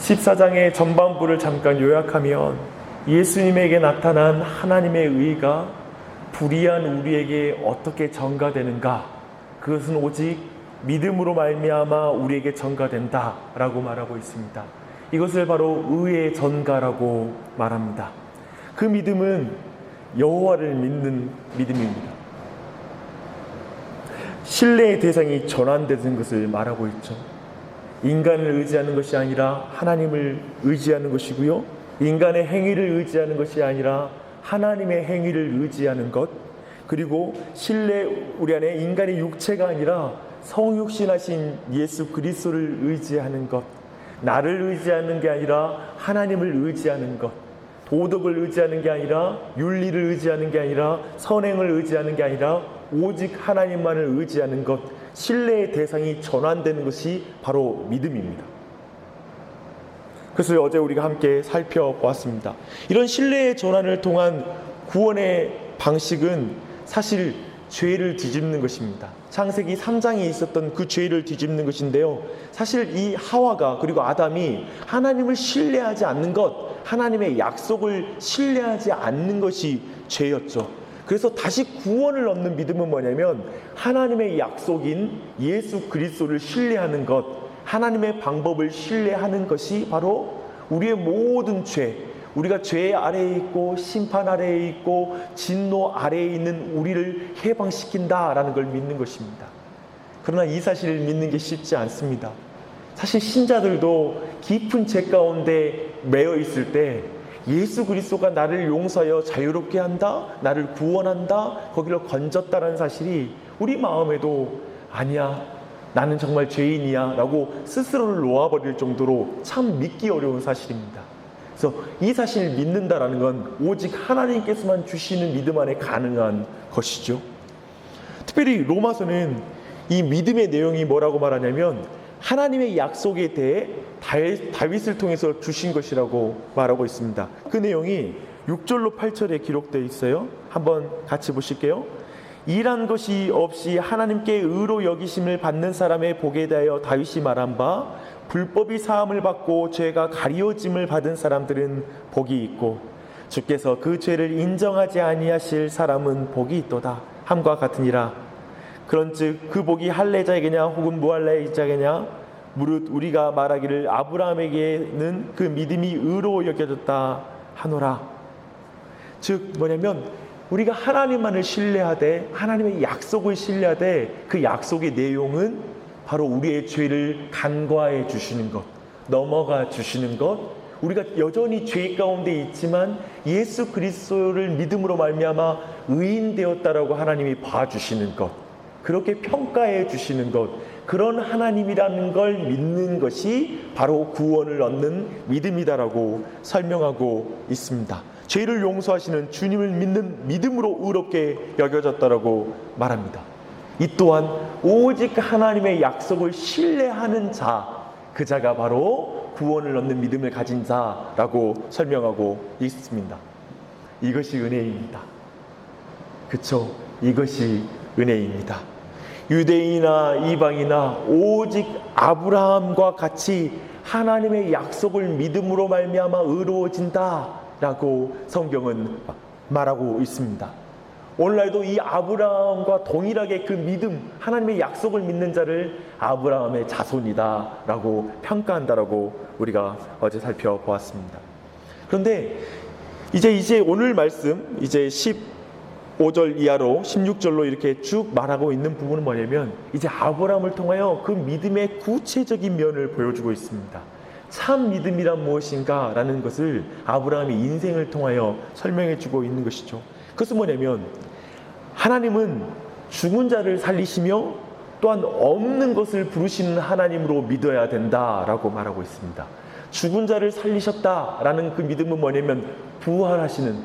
14장의 전반부를 잠깐 요약하면 예수님에게 나타난 하나님의 의가 불의한 우리에게 어떻게 전가되는가, 그것은 오직 믿음으로 말미암아 우리에게 전가된다라고 말하고 있습니다. 이것을 바로 의의 전가라고 말합니다. 그 믿음은 여호와를 믿는 믿음입니다. 신뢰의 대상이 전환되는 것을 말하고 있죠. 인간을 의지하는 것이 아니라 하나님을 의지하는 것이고요, 인간의 행위를 의지하는 것이 아니라 하나님의 행위를 의지하는 것, 그리고 우리 안에 인간의 육체가 아니라 성육신하신 예수 그리스도를 의지하는 것, 나를 의지하는 게 아니라 하나님을 의지하는 것, 도덕을 의지하는 게 아니라 윤리를 의지하는 게 아니라 선행을 의지하는 게 아니라 오직 하나님만을 의지하는 것, 신뢰의 대상이 전환되는 것이 바로 믿음입니다. 그것을 어제 우리가 함께 살펴보았습니다. 이런 신뢰의 전환을 통한 구원의 방식은 사실 죄를 뒤집는 것입니다. 창세기 3장에 있었던 그 죄를 뒤집는 것인데요, 사실 이 하와가 그리고 아담이 하나님을 신뢰하지 않는 것, 하나님의 약속을 신뢰하지 않는 것이 죄였죠. 그래서 다시 구원을 얻는 믿음은 뭐냐면 하나님의 약속인 예수 그리스도를 신뢰하는 것, 하나님의 방법을 신뢰하는 것이 바로 우리의 모든 죄, 우리가 죄 아래에 있고 심판 아래에 있고 진노 아래에 있는 우리를 해방시킨다라는 걸 믿는 것입니다. 그러나 이 사실을 믿는 게 쉽지 않습니다. 사실 신자들도 깊은 죄 가운데 매여 있을 때 예수 그리스도가 나를 용서하여 자유롭게 한다, 나를 구원한다, 거기를 건졌다라는 사실이 우리 마음에도 아니야, 나는 정말 죄인이야 라고 스스로를 놓아버릴 정도로 참 믿기 어려운 사실입니다. 그래서 이 사실을 믿는다라는 건 오직 하나님께서만 주시는 믿음 안에 가능한 것이죠. 특별히 로마서는 이 믿음의 내용이 뭐라고 말하냐면 하나님의 약속에 대해 다윗을 통해서 주신 것이라고 말하고 있습니다. 그 내용이 6절로 8절에 기록되어 있어요. 한번 같이 보실게요. 일한 것이 없이 하나님께 의로 여기심을 받는 사람의 복에 대하여 다윗이 말한 바, 불법이 사함을 받고 죄가 가리워짐을 받은 사람들은 복이 있고 주께서 그 죄를 인정하지 아니하실 사람은 복이 있도다 함과 같으니라. 그런즉 그 복이 할례자에게냐 혹은 무할례자에게냐, 무릇 우리가 말하기를 아브라함에게는 그 믿음이 의로 여겨졌다 하노라. 즉 뭐냐면 우리가 하나님만을 신뢰하되 하나님의 약속을 신뢰하되 그 약속의 내용은 바로 우리의 죄를 간과해 주시는 것, 넘어가 주시는 것, 우리가 여전히 죄 가운데 있지만 예수 그리스도를 믿음으로 말미암아 의인 되었다라고 하나님이 봐주시는 것, 그렇게 평가해 주시는 것, 그런 하나님이라는 걸 믿는 것이 바로 구원을 얻는 믿음이다라고 설명하고 있습니다. 죄를 용서하시는 주님을 믿는 믿음으로 의롭게 여겨졌다라고 말합니다. 이 또한 오직 하나님의 약속을 신뢰하는 자, 그 자가 바로 구원을 얻는 믿음을 가진 자라고 설명하고 있습니다. 이것이 은혜입니다. 그쵸? 이것이 은혜입니다. 유대인이나 이방이나 오직 아브라함과 같이 하나님의 약속을 믿음으로 말미암아 의로워진다라고 성경은 말하고 있습니다. 오늘날도 이 아브라함과 동일하게 그 믿음, 하나님의 약속을 믿는 자를 아브라함의 자손이다라고 평가한다라고 우리가 어제 살펴보았습니다. 그런데 이제 오늘 말씀 이제 15절 이하로 16절로 이렇게 쭉 말하고 있는 부분은 뭐냐면 이제 아브라함을 통하여 그 믿음의 구체적인 면을 보여주고 있습니다. 참 믿음이란 무엇인가 라는 것을 아브라함의 인생을 통하여 설명해 주고 있는 것이죠. 그것은 뭐냐면 하나님은 죽은 자를 살리시며 또한 없는 것을 부르시는 하나님으로 믿어야 된다라고 말하고 있습니다. 죽은 자를 살리셨다라는 그 믿음은 뭐냐면 부활하시는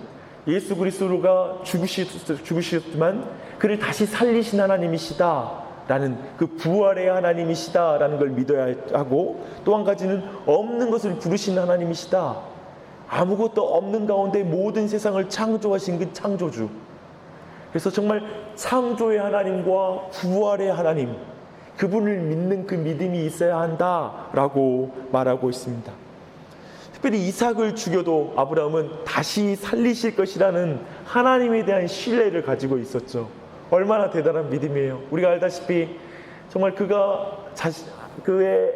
예수 그리스도가 죽으셨지만 그를 다시 살리신 하나님이시다라는 그 부활의 하나님이시다라는 걸 믿어야 하고, 또 한 가지는 없는 것을 부르신 하나님이시다. 아무것도 없는 가운데 모든 세상을 창조하신 그 창조주. 그래서 정말 창조의 하나님과 부활의 하나님, 그분을 믿는 그 믿음이 있어야 한다라고 말하고 있습니다. 특별히 이삭을 죽여도 아브라함은 다시 살리실 것이라는 하나님에 대한 신뢰를 가지고 있었죠. 얼마나 대단한 믿음이에요. 우리가 알다시피 정말 그의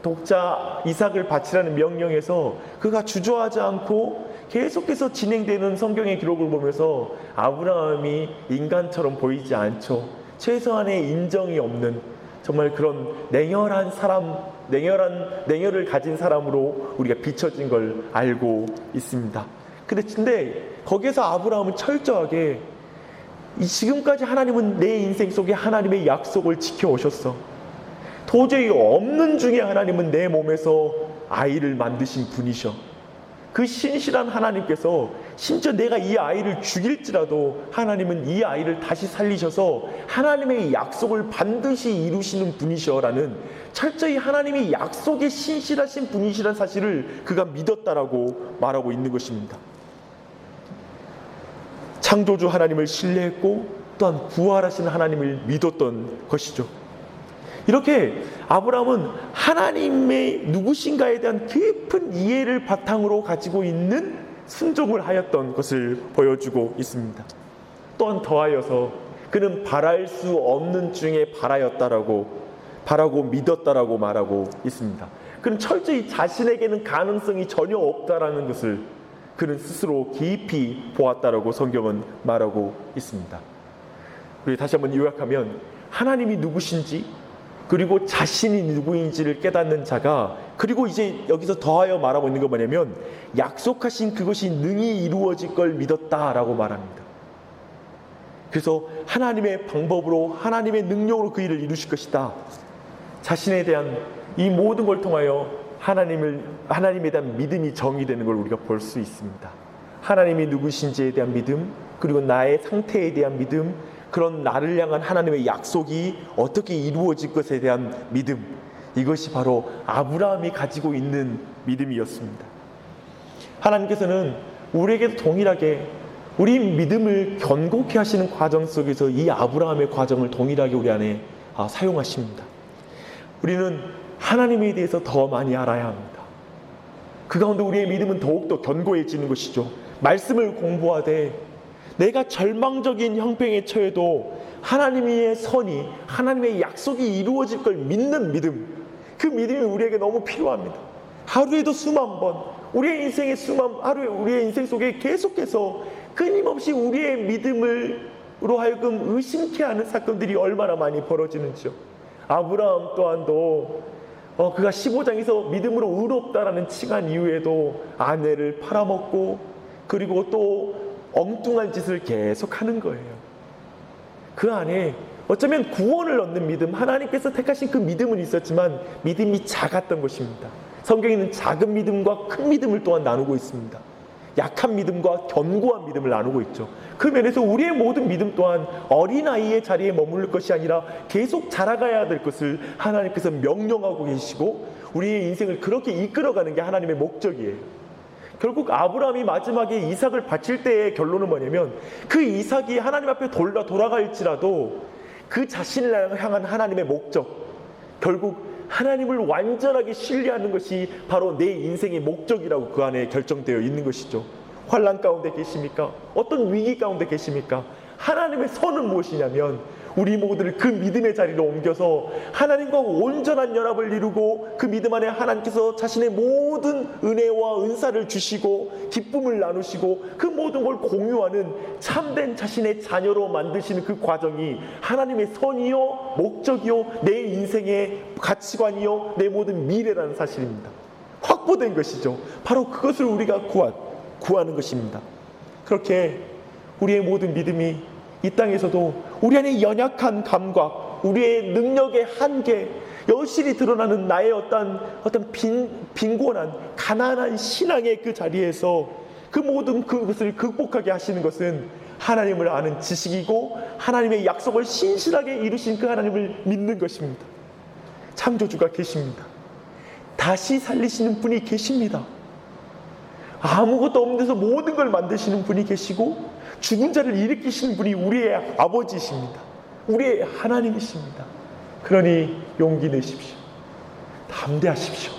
독자 이삭을 바치라는 명령에서 그가 주저하지 않고 계속해서 진행되는 성경의 기록을 보면서 아브라함이 인간처럼 보이지 않죠. 최소한의 인정이 없는 정말 그런 냉혈한 사람, 냉혈을 가진 사람으로 우리가 비춰진 걸 알고 있습니다. 근데 거기에서 아브라함은 철저하게 지금까지 하나님은 내 인생 속에 하나님의 약속을 지켜오셨어. 도저히 없는 중에 하나님은 내 몸에서 아이를 만드신 분이셔. 그 신실한 하나님께서 심지어 내가 이 아이를 죽일지라도 하나님은 이 아이를 다시 살리셔서 하나님의 약속을 반드시 이루시는 분이셔라는 철저히 하나님의 약속에 신실하신 분이시라는 사실을 그가 믿었다라고 말하고 있는 것입니다. 창조주 하나님을 신뢰했고 또한 부활하신 하나님을 믿었던 것이죠. 이렇게 아브라함은 하나님의 누구신가에 대한 깊은 이해를 바탕으로 가지고 있는 순종을 하였던 것을 보여주고 있습니다. 또한 더하여서 그는 바랄 수 없는 중에 바라고 믿었다라고 말하고 있습니다. 그는 철저히 자신에게는 가능성이 전혀 없다라는 것을 그는 스스로 깊이 보았다라고 성경은 말하고 있습니다. 우리 다시 한번 요약하면 하나님이 누구신지 그리고 자신이 누구인지를 깨닫는 자가, 그리고 이제 여기서 더하여 말하고 있는 건 뭐냐면 약속하신 그것이 능히 이루어질 걸 믿었다라고 말합니다. 그래서 하나님의 방법으로 하나님의 능력으로 그 일을 이루실 것이다. 자신에 대한 이 모든 걸 통하여 하나님에 대한 믿음이 정의되는 걸 우리가 볼 수 있습니다. 하나님이 누구신지에 대한 믿음, 그리고 나의 상태에 대한 믿음, 그런 나를 향한 하나님의 약속이 어떻게 이루어질 것에 대한 믿음, 이것이 바로 아브라함이 가지고 있는 믿음이었습니다. 하나님께서는 우리에게도 동일하게 우리 믿음을 견고케 하시는 과정 속에서 이 아브라함의 과정을 동일하게 우리 안에 사용하십니다. 우리는 하나님에 대해서 더 많이 알아야 합니다. 그 가운데 우리의 믿음은 더욱더 견고해지는 것이죠. 말씀을 공부하되 내가 절망적인 형편에 처해도 하나님의 선이, 하나님의 약속이 이루어질 걸 믿는 믿음, 그 믿음이 우리에게 너무 필요합니다. 하루에도 수만 번, 우리의 인생 속에 계속해서 끊임없이 우리의 믿음으로 하여금 의심케 하는 사건들이 얼마나 많이 벌어지는지요. 아브라함 또한도 그가 15장에서 믿음으로 의롭다라는 칭한 이후에도 아내를 팔아먹고 그리고 또 엉뚱한 짓을 계속 하는 거예요. 그 안에 어쩌면 구원을 얻는 믿음, 하나님께서 택하신 그 믿음은 있었지만 믿음이 작았던 것입니다. 성경에는 작은 믿음과 큰 믿음을 또한 나누고 있습니다. 약한 믿음과 견고한 믿음을 나누고 있죠. 그 면에서 우리의 모든 믿음 또한 어린아이의 자리에 머무를 것이 아니라 계속 자라가야 될 것을 하나님께서 명령하고 계시고 우리의 인생을 그렇게 이끌어가는 게 하나님의 목적이에요. 결국 아브라함이 마지막에 이삭을 바칠 때의 결론은 뭐냐면 그 이삭이 하나님 앞에 돌아갈지라도 그 자신을 향한 하나님의 목적, 결국 하나님을 완전하게 신뢰하는 것이 바로 내 인생의 목적이라고 그 안에 결정되어 있는 것이죠. 환난 가운데 계십니까? 어떤 위기 가운데 계십니까? 하나님의 선은 무엇이냐면 우리 모두를 그 믿음의 자리로 옮겨서 하나님과 온전한 연합을 이루고 그 믿음 안에 하나님께서 자신의 모든 은혜와 은사를 주시고 기쁨을 나누시고 그 모든 걸 공유하는 참된 자신의 자녀로 만드시는 그 과정이 하나님의 선이요 목적이요 내 인생의 가치관이요 내 모든 미래라는 사실입니다. 확보된 것이죠. 바로 그것을 우리가 구하는 것입니다. 그렇게 우리의 모든 믿음이 이 땅에서도 우리 안에 연약한 감각, 우리의 능력의 한계, 여실히 드러나는 나의 어떤 빈곤한 가난한 신앙의 그 자리에서 그 모든 그것을 극복하게 하시는 것은 하나님을 아는 지식이고 하나님의 약속을 신실하게 이루신 그 하나님을 믿는 것입니다. 창조주가 계십니다. 다시 살리시는 분이 계십니다. 아무것도 없는 데서 모든 걸 만드시는 분이 계시고 죽은 자를 일으키시는 분이 우리의 아버지이십니다. 우리의 하나님이십니다. 그러니 용기 내십시오. 담대하십시오.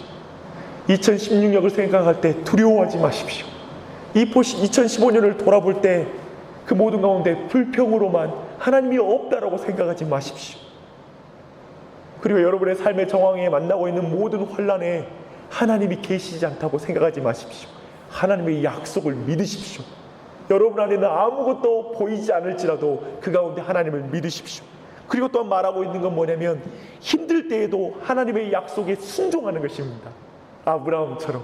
2016년을 생각할 때 두려워하지 마십시오. 2015년을 돌아볼 때 그 모든 가운데 불평으로만 하나님이 없다라고 생각하지 마십시오. 그리고 여러분의 삶의 정황에 만나고 있는 모든 환난에 하나님이 계시지 않다고 생각하지 마십시오. 하나님의 약속을 믿으십시오. 여러분 안에는 아무것도 보이지 않을지라도 그 가운데 하나님을 믿으십시오. 그리고 또한 말하고 있는 건 뭐냐면 힘들 때에도 하나님의 약속에 순종하는 것입니다. 아브라함처럼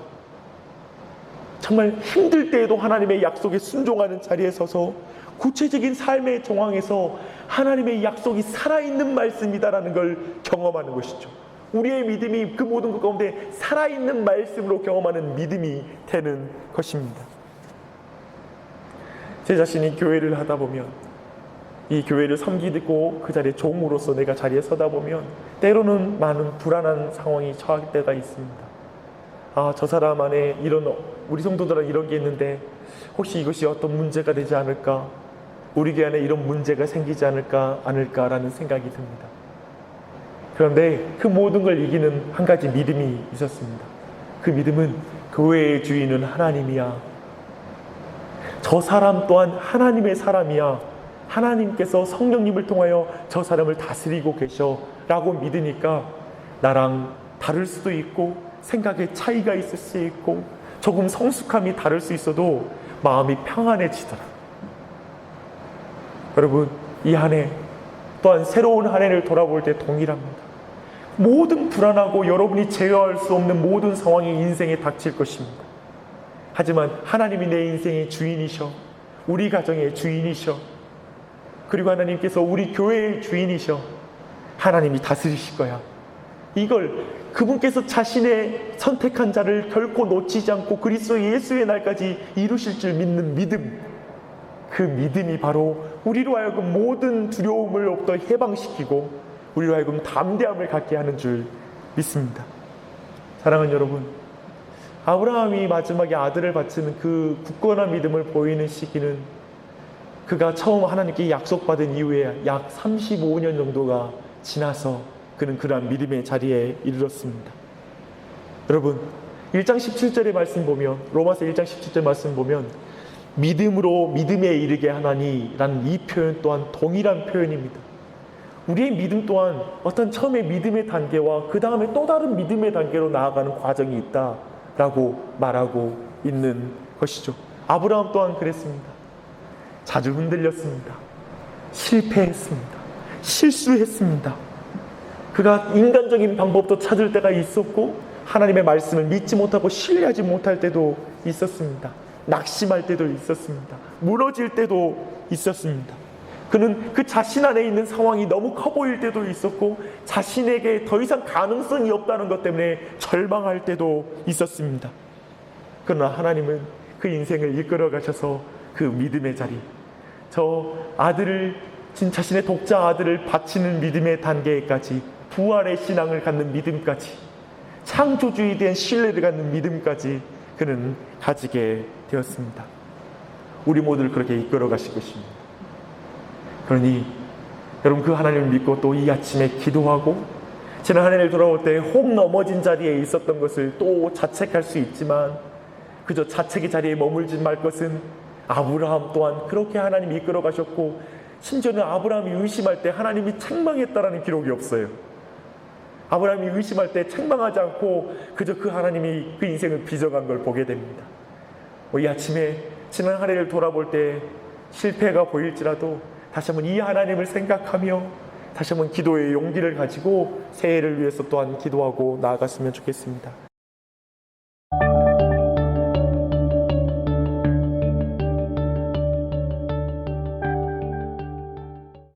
정말 힘들 때에도 하나님의 약속에 순종하는 자리에 서서 구체적인 삶의 정황에서 하나님의 약속이 살아있는 말씀이다라는 걸 경험하는 것이죠. 우리의 믿음이 그 모든 것 가운데 살아있는 말씀으로 경험하는 믿음이 되는 것입니다. 제 자신이 교회를 하다 보면, 이 교회를 섬기고 그 자리에 종으로서 내가 자리에 서다 보면 때로는 많은 불안한 상황이 처할 때가 있습니다. 저 사람 안에 우리 성도들은 이런 게 있는데 혹시 이것이 어떤 문제가 되지 않을까, 우리 교회 안에 이런 문제가 생기지 않을까라는 생각이 듭니다. 그런데 그 모든 걸 이기는 한 가지 믿음이 있었습니다. 그 믿음은 교회의 주인은 하나님이야. 저 사람 또한 하나님의 사람이야. 하나님께서 성령님을 통하여 저 사람을 다스리고 계셔 라고 믿으니까 나랑 다를 수도 있고 생각의 차이가 있을 수 있고 조금 성숙함이 다를 수 있어도 마음이 평안해지더라. 여러분, 이 한 해 또한 새로운 한 해를 돌아볼 때 동일합니다. 모든 불안하고 여러분이 제어할 수 없는 모든 상황이 인생에 닥칠 것입니다. 하지만 하나님이 내 인생의 주인이셔, 우리 가정의 주인이셔, 그리고 하나님께서 우리 교회의 주인이셔. 하나님이 다스리실 거야. 이걸 그분께서 자신의 선택한 자를 결코 놓치지 않고 그리스도 예수의 날까지 이루실 줄 믿는 믿음, 그 믿음이 바로 우리로 하여금 모든 두려움을로부터 해방시키고 우리로 하여금 담대함을 갖게 하는 줄 믿습니다. 사랑하는 여러분, 아브라함이 마지막에 아들을 바치는 그 굳건한 믿음을 보이는 시기는 그가 처음 하나님께 약속받은 이후에 약 35년 정도가 지나서 그는 그러한 믿음의 자리에 이르렀습니다. 여러분, 1장 17절의 말씀 보면, 로마서 1장 17절 말씀 보면 믿음으로 믿음에 이르게 하나니 라는 이 표현 또한 동일한 표현입니다. 우리의 믿음 또한 어떤 처음에 믿음의 단계와 그 다음에 또 다른 믿음의 단계로 나아가는 과정이 있다라고 말하고 있는 것이죠. 아브라함 또한 그랬습니다. 자주 흔들렸습니다. 실패했습니다. 실수했습니다. 그가 인간적인 방법도 찾을 때가 있었고 하나님의 말씀을 믿지 못하고 신뢰하지 못할 때도 있었습니다. 낙심할 때도 있었습니다. 무너질 때도 있었습니다. 그는 그 자신 안에 있는 상황이 너무 커 보일 때도 있었고 자신에게 더 이상 가능성이 없다는 것 때문에 절망할 때도 있었습니다. 그러나 하나님은 그 인생을 이끌어 가셔서 그 믿음의 자리, 저 아들을, 자신의 독자 아들을 바치는 믿음의 단계까지, 부활의 신앙을 갖는 믿음까지, 창조주의에 대한 신뢰를 갖는 믿음까지 그는 가지게 되었습니다. 우리 모두를 그렇게 이끌어 가실 것입니다. 그러니 여러분, 그 하나님을 믿고 또 이 아침에 기도하고 지난 한 해를 돌아올 때 혹 넘어진 자리에 있었던 것을 또 자책할 수 있지만 그저 자책의 자리에 머물지 말 것은 아브라함 또한 그렇게 하나님이 이끌어 가셨고 심지어는 아브라함이 의심할 때 하나님이 책망했다라는 기록이 없어요. 아브라함이 의심할 때 책망하지 않고 그저 그 하나님이 그 인생을 빚어간 걸 보게 됩니다. 이 아침에 지난 한 해를 돌아볼 때 실패가 보일지라도 다시 한번 이 하나님을 생각하며 다시 한번 기도의 용기를 가지고 새해를 위해서 또한 기도하고 나아갔으면 좋겠습니다.